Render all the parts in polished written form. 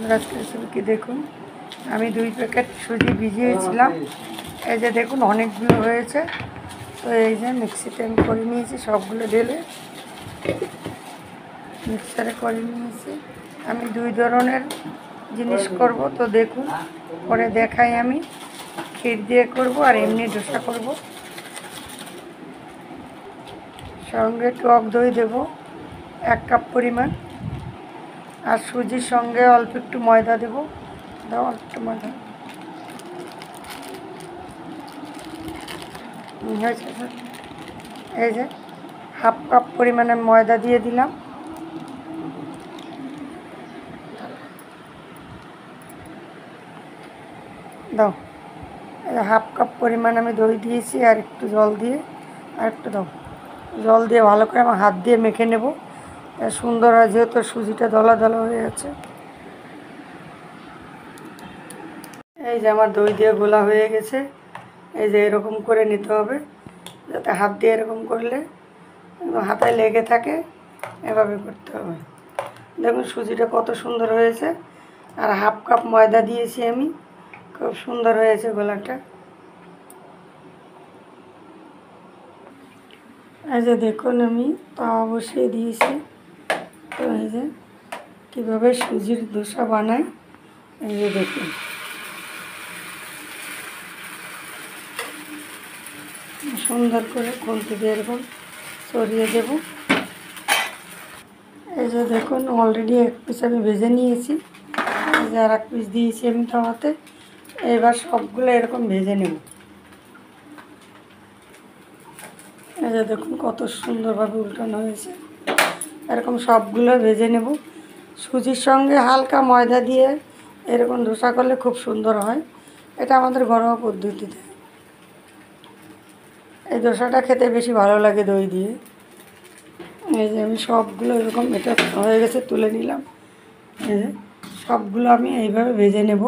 বন্ধুরা, কি দেখুন, আমি 2 প্যাকেট সুজি ভিজিয়েছিলাম। এই যে দেখুন অনেকগুলো হয়েছে। তো এই যে মিক্সিতে আমি করে নিয়েছি, সবগুলো ঢেলে মিক্সারে করে নিয়েছি। আমি 2 ধরনের জিনিস করব, তো দেখুন পরে দেখাই। আমি ক্ষীর দিয়ে করব আর এমনি ডোসা করব। সঙ্গে টক দই দেব 1 কাপ পরিমাণ, আর সুজির সঙ্গে অল্প একটু ময়দা দেব। দাও একটু ময়দা। হয়েছে, এই যে 1/2 কাপ পরিমাণে ময়দা দিয়ে দিলাম। দাও, 1/2 কাপ পরিমাণ আমি দই দিয়েছি, আর একটু জল দিয়ে, আর একটু দাও জল দিয়ে ভালো করে আমার হাত দিয়ে মেখে নেব। সুন্দর হয়, যেহেতু সুজিটা দলা দলা হয়ে আছে। এই যে আমার দই দিয়ে গোলা হয়ে গেছে। এই যে এরকম করে নিতে হবে, যাতে হাত দিয়ে এরকম করলে হাতে লেগে থাকে, এভাবে করতে হবে। দেখুন সুজিটা কত সুন্দর হয়েছে, আর 1/2 কাপ ময়দা দিয়েছি আমি, খুব সুন্দর হয়েছে গোলাটা। এই যে দেখুন আমি তাওয়া বসিয়ে দিয়েছি। তো এই যে কীভাবে সুজির দোসা বানাই, এই যে দেখুন। সুন্দর করে খুন্তি দিয়ে এরকম ছড়িয়ে দেব। এই যে দেখুন অলরেডি 1 পিস আমি ভেজে নিয়েছি। এই যে আর 1 পিস দিয়েছি আমি তাওয়াতে। এবার সবগুলো এরকম ভেজে নেব। এই যে দেখুন কত সুন্দরভাবে উল্টানো হয়েছে। এরকম সবগুলো ভেজে নেব। সুজির সঙ্গে হালকা ময়দা দিয়ে এরকম ধোসা করলে খুব সুন্দর হয়। এটা আমাদের ঘরোয়া পদ্ধতিতে। এই ধোসাটা খেতে বেশি ভালো লাগে দই দিয়ে। এই যে আমি সবগুলো এরকম, এটা হয়ে গেছে, তুলে নিলাম। এই যে সবগুলো আমি এইভাবে ভেজে নেব।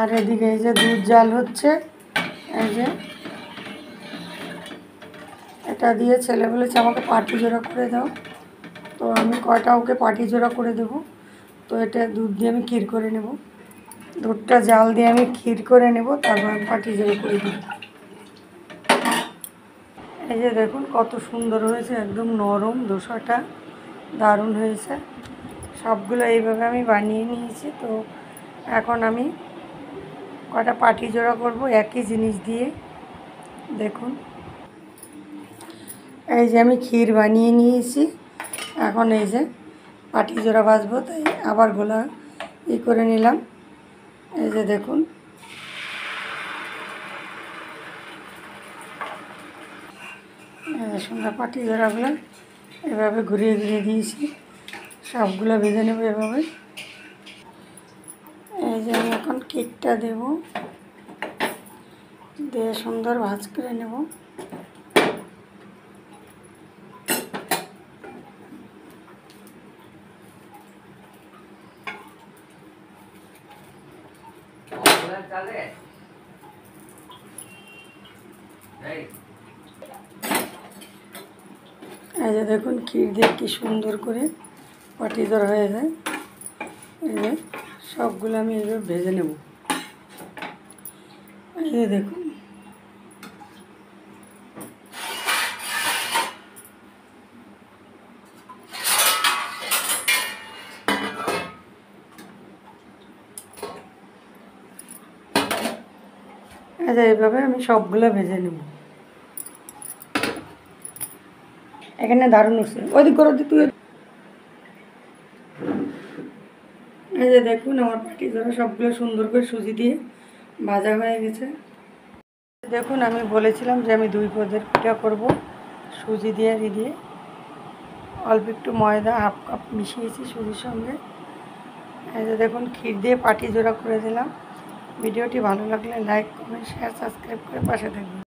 আর এদিকে এই যে দুধ জাল হচ্ছে। এই যে এটা দিয়ে ছেলে বলেছে আমাকে পাটি জোড়া করে দাও, তো আমি কয়টা ওকে পাটি জোড়া করে দেব। তো এটা দুধ দিয়ে আমি ক্ষীর করে নেব। দুধটা জাল দিয়ে আমি ক্ষীর করে নেব, তারপর আমি পাটি জোড়া করে দেব। এই যে দেখুন কত সুন্দর হয়েছে, একদম নরম দোসাটা, দারুণ হয়েছে। সবগুলো এইভাবে আমি বানিয়ে নিয়েছি। তো এখন আমি কয়টা পাটি জোড়া করব একই জিনিস দিয়ে। দেখুন এই যে আমি ক্ষীর বানিয়ে নিয়েছি। এখন এই যে পাটি জোড়া ভাজবো, তাই আবার গোলা করে নিলাম। এই যে দেখুন সুন্দর পাটি জোড়াগুলো এভাবে ঘুরিয়ে ঘুরিয়ে দিয়েছি। সবগুলো ভেজে নেব এভাবে। এই যে আমি এখন কেকটা দেব, দিয়ে সুন্দর ভাজ করে নেব। এই যে দেখুন ক্ষীর দিয়ে কি সুন্দর করে পাটিজোর হয়ে যায়। এই যে সবগুলো আমি এইভাবে ভেজে নেব। এই যে দেখুন এই যে এইভাবে আমি সবগুলো ভেজে নেব। এখানে দারুণ উঠছে, ওইদিক করে তুই। এই যে দেখুন আমার পাটি ধরা সবগুলো সুন্দর করে সুজি দিয়ে ভাজা হয়ে গেছে। দেখুন আমি বলেছিলাম যে আমি 2 পদের পিঠা করব সুজি দিয়ে অল্প একটু ময়দা 1/2 কাপ মিশিয়েছি সুজির সঙ্গে। এই যে দেখুন ক্ষীর দিয়ে পাটি জোড়া করে দিলাম। ভিডিওটি ভালো লাগলে লাইক, কমেন্ট, শেয়ার, সাবস্ক্রাইব করে পাশে থাকবেন।